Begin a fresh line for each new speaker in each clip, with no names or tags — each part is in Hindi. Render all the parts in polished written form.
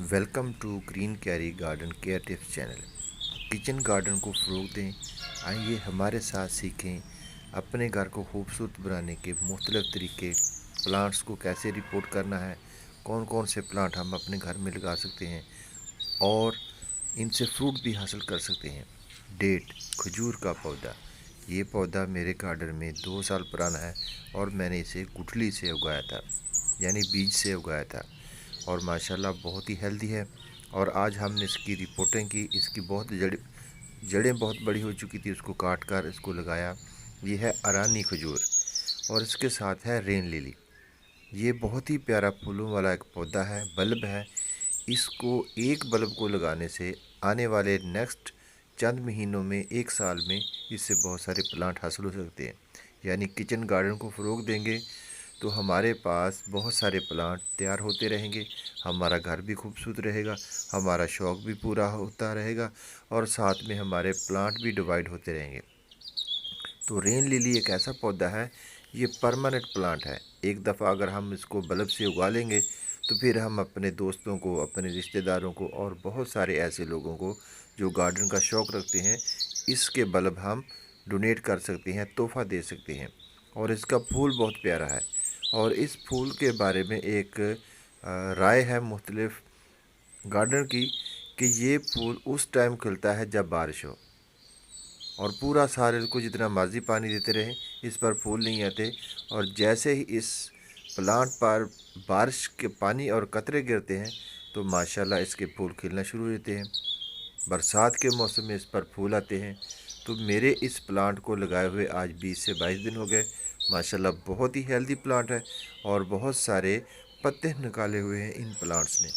Welcome to green carry garden care tips channel. Kitchen garden को फ़रोग़ दें। आइए हमारे साथ सीखें अपने घर को खूबसूरत बनाने के मुख्तलिफ़ तरीके, प्लांट्स को कैसे रिपोर्ट करना है, कौन कौन से प्लांट हम अपने घर में लगा सकते हैं और इनसे फ्रूट भी हासिल कर सकते हैं। डेट खजूर का पौधा, ये पौधा मेरे गार्डन में 2 साल पुराना है और मैंने इसे गुठली से उगाया था, यानी बीज से उगाया था और माशाल्लाह बहुत ही हेल्दी है। और आज हमने इसकी रिपोर्टिंग की, इसकी बहुत जड़ें बहुत बड़ी हो चुकी थी, उसको काट कर इसको लगाया। ये है अरानी खजूर और इसके साथ है रेन लिली। ये बहुत ही प्यारा फूलों वाला एक पौधा है, बल्ब है। इसको एक बल्ब को लगाने से आने वाले नेक्स्ट चंद महीनों में, एक साल में इससे बहुत सारे प्लांट हासिल हो सकते हैं। यानी किचन गार्डन को फ़रोग़ देंगे तो हमारे पास बहुत सारे प्लांट तैयार होते रहेंगे, हमारा घर भी खूबसूरत रहेगा, हमारा शौक़ भी पूरा होता रहेगा और साथ में हमारे प्लांट भी डिवाइड होते रहेंगे। तो रेन लिली एक ऐसा पौधा है, ये परमानेंट प्लांट है। एक दफ़ा अगर हम इसको बल्ब से उगा लेंगे तो फिर हम अपने दोस्तों को, अपने रिश्तेदारों को और बहुत सारे ऐसे लोगों को जो गार्डन का शौक़ रखते हैं, इसके बल्ब हम डोनेट कर सकते हैं, तोहफ़ा दे सकते हैं। और इसका फूल बहुत प्यारा है और इस फूल के बारे में एक राय है मुख्तलिफ़ गार्डन की कि ये फूल उस टाइम खिलता है जब बारिश हो और पूरा साल इसको जितना मर्ज़ी पानी देते रहें, इस पर फूल नहीं आते। और जैसे ही इस प्लांट पर बारिश के पानी और कतरे गिरते हैं तो माशाल्लाह इसके फूल खिलना शुरू हो जाते हैं। बरसात के मौसम में इस पर फूल आते हैं। तो मेरे इस प्लांट को लगाए हुए आज 20 से 22 दिन हो गए। माशाल्लाह बहुत ही हेल्दी प्लांट है और बहुत सारे पत्ते निकाले हुए हैं इन प्लांट्स ने।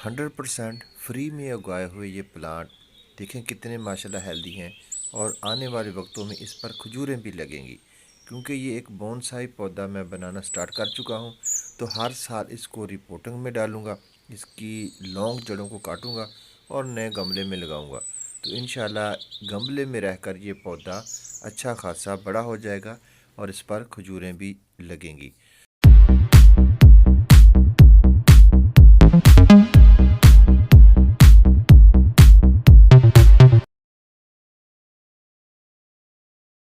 100% फ्री में उगाए हुए ये प्लांट देखें कितने माशाल्लाह हेल्दी हैं और आने वाले वक्तों में इस पर खजूरें भी लगेंगी, क्योंकि ये एक बोनसाई पौधा मैं बनाना स्टार्ट कर चुका हूँ। तो हर साल इसको रिपोर्टिंग में डालूँगा, इसकी लॉन्ग जड़ों को काटूँगा और नए गमले में लगाऊँगा। तो इंशाल्लाह गमले में रहकर ये पौधा अच्छा खासा बड़ा हो जाएगा और इस पर खजूरें भी लगेंगी।